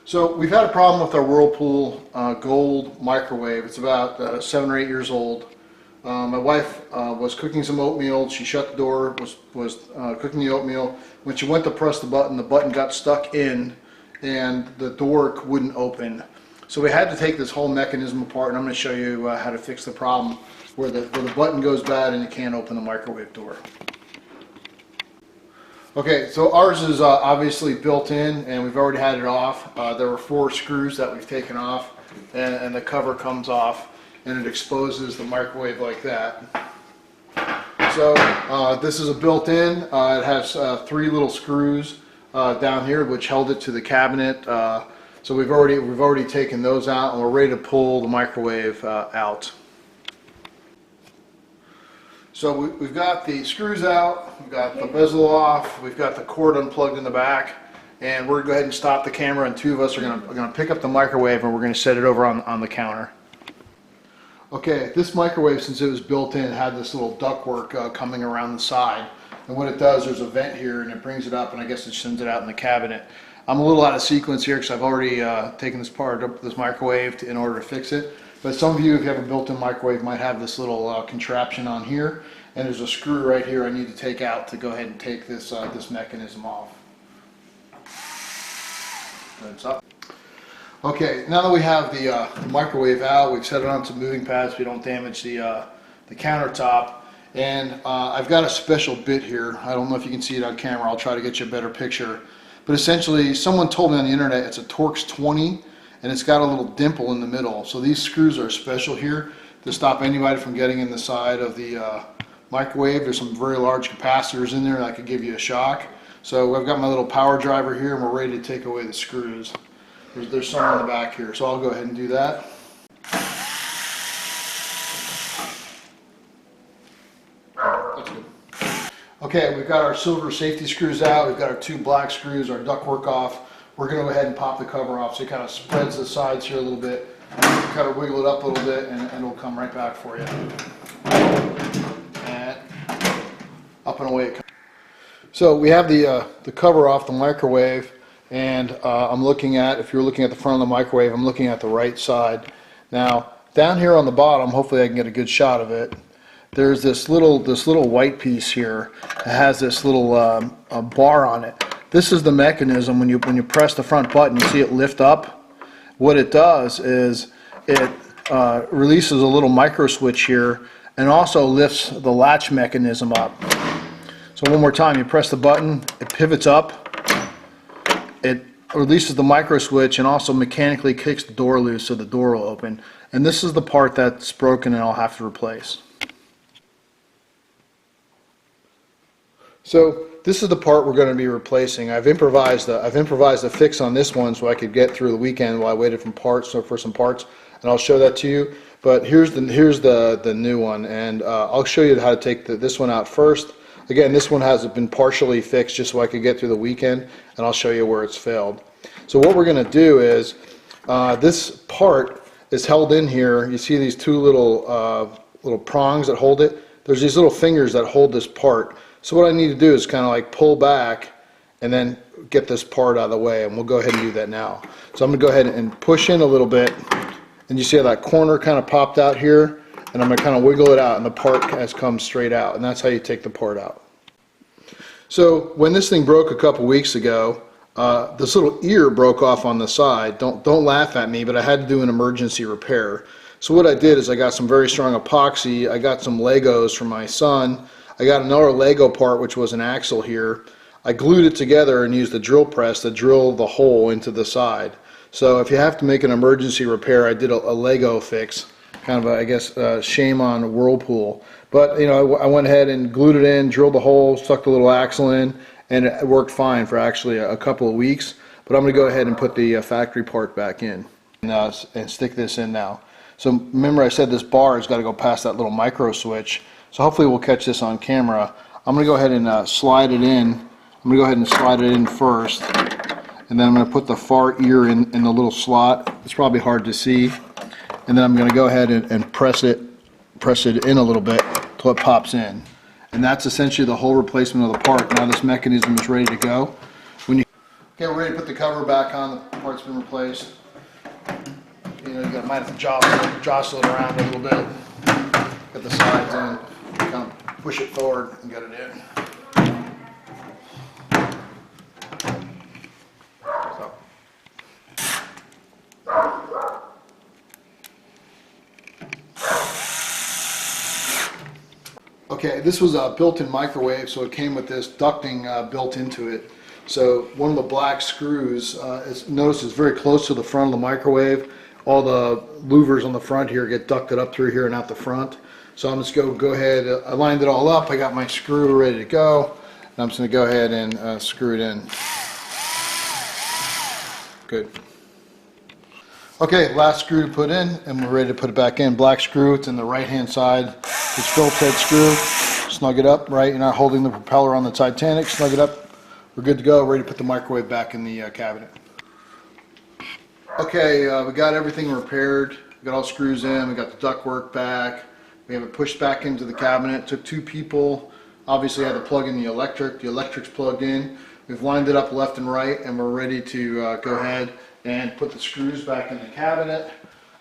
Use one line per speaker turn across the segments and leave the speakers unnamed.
So we've had a problem with our Whirlpool Gold Microwave. It's about 7 or 8 years old. My wife was cooking some oatmeal. She shut the door, was cooking the oatmeal. When she went to press the button got stuck in and the door wouldn't open. So we had to take this whole mechanism apart, and I'm going to show you how to fix the problem where the button goes bad and you can't open the microwave door. Okay, so ours is obviously built in, and we've already had it off. There were 4 screws that we've taken off, and the cover comes off, and it exposes the microwave like that. So this is a built-in. It has 3 little screws down here, which held it to the cabinet. So we've already taken those out, and we're ready to pull the microwave out. So we've got the screws out, we've got the bezel off, we've got the cord unplugged in the back, and we're going to go ahead and stop the camera, and 2 of us are going to pick up the microwave and we're going to set it over on the counter. Okay, this microwave, since it was built in, had this little ductwork coming around the side, and what it does, there's a vent here and it brings it up, and I guess it sends it out in the cabinet. I'm a little out of sequence here because I've already taken this part of this microwave in order to fix it. But some of you, if you have a built-in microwave, might have this little contraption on here, and there's a screw right here I need to take out to go ahead and take this this mechanism off. It's up. Okay, now that we have the microwave out, we've set it on some moving pads so we don't damage the countertop. And I've got a special bit here. I don't know if you can see it on camera. I'll try to get you a better picture. But essentially, someone told me on the internet it's a Torx 20. And it's got a little dimple in the middle. So these screws are special here to stop anybody from getting in the side of the microwave. There's some very large capacitors in there that could give you a shock. So I've got my little power driver here, and we're ready to take away the screws. There's some on the back here, so I'll go ahead and do that. That's good. Okay, we've got our silver safety screws out. We've got our 2 black screws, our ductwork off. We're going to go ahead and pop the cover off so it kind of spreads the sides here a little bit. Kind of wiggle it up a little bit, and it'll come right back for you. And up and away it comes. So we have the cover off the microwave, and I'm looking at, if you're looking at the front of the microwave, I'm looking at the right side. Now, down here on the bottom, hopefully I can get a good shot of it. There's this little white piece here. It has this little bar on it. This is the mechanism. When you press the front button, you see it lift up. What it does is it releases a little micro switch here and also lifts the latch mechanism up. So one more time, you press the button, it pivots up, it releases the micro switch and also mechanically kicks the door loose so the door will open. And this is the part that's broken and I'll have to replace. So this is the part we're going to be replacing. I've improvised a fix on this one so I could get through the weekend while I waited for some parts, and I'll show that to you. But here's the new one, and I'll show you how to take this one out first. Again, this one has been partially fixed just so I could get through the weekend, and I'll show you where it's failed. So what we're going to do is this part is held in here. You see these 2 little prongs that hold it. There's these little fingers that hold this part. So what I need to do is kind of like pull back and then get this part out of the way, and we'll go ahead and do that now. So I'm going to go ahead and push in a little bit, and you see how that corner kind of popped out here, and I'm going to kind of wiggle it out and the part has come straight out, and that's how you take the part out. So when this thing broke a couple weeks ago, this little ear broke off on the side. Don't laugh at me, but I had to do an emergency repair. So what I did is I got some very strong epoxy. I got some Legos from my son. I got another Lego part, which was an axle here. I glued it together and used a drill press to drill the hole into the side. So if you have to make an emergency repair, I did a Lego fix. Kind of I guess, shame on Whirlpool. But, you know, I went ahead and glued it in, drilled the hole, stuck the little axle in, and it worked fine for actually a couple of weeks. But I'm going to go ahead and put the factory part back in and stick this in now. So remember I said this bar has got to go past that little micro switch. So hopefully we'll catch this on camera. I'm going to go ahead and slide it in. I'm going to go ahead and slide it in first. And then I'm going to put the far ear in the little slot. It's probably hard to see. And then I'm going to go ahead and press it in a little bit till it pops in. And that's essentially the whole replacement of the part. Now this mechanism is ready to go. Okay, we're ready to put the cover back on. The part's been replaced. You know, you might have to jostle it around a little bit. Get the sides in, kind of push it forward and get it in. So. Okay, this was a built-in microwave, so it came with this ducting built into it. So one of the black screws, notice is very close to the front of the microwave. All the louvers on the front here get ducted up through here and out the front. So I'm just going to go ahead, I lined it all up, I got my screw ready to go, and I'm just going to go ahead and screw it in. Good. Okay, last screw to put in, and we're ready to put it back in. Black screw, it's in the right hand side. It's Phillips head screw. Snug it up, right? You're not holding the propeller on the Titanic. Snug it up. We're good to go, ready to put the microwave back in the cabinet. Okay, we got everything repaired. We got all screws in, we got the ductwork back. We have it pushed back into the cabinet. It took 2 people. Obviously I had to plug in the electric. The electric's plugged in. We've lined it up left and right, and we're ready to go ahead and put the screws back in the cabinet.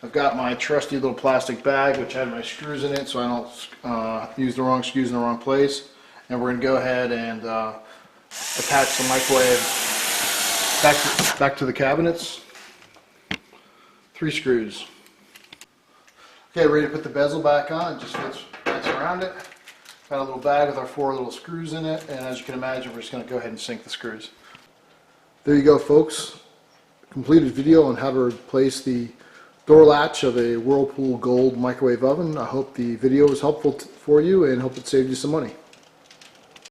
I've got my trusty little plastic bag which had my screws in it so I don't use the wrong screws in the wrong place. And we're going to go ahead and attach the microwave back to the cabinets. 3 screws. Okay, ready to put the bezel back on. It just fits around it. Got a little bag with our 4 little screws in it, and as you can imagine, we're just going to go ahead and sink the screws. There you go, folks. Completed video on how to replace the door latch of a Whirlpool Gold Microwave oven. I hope the video was helpful for you and hope it saved you some money.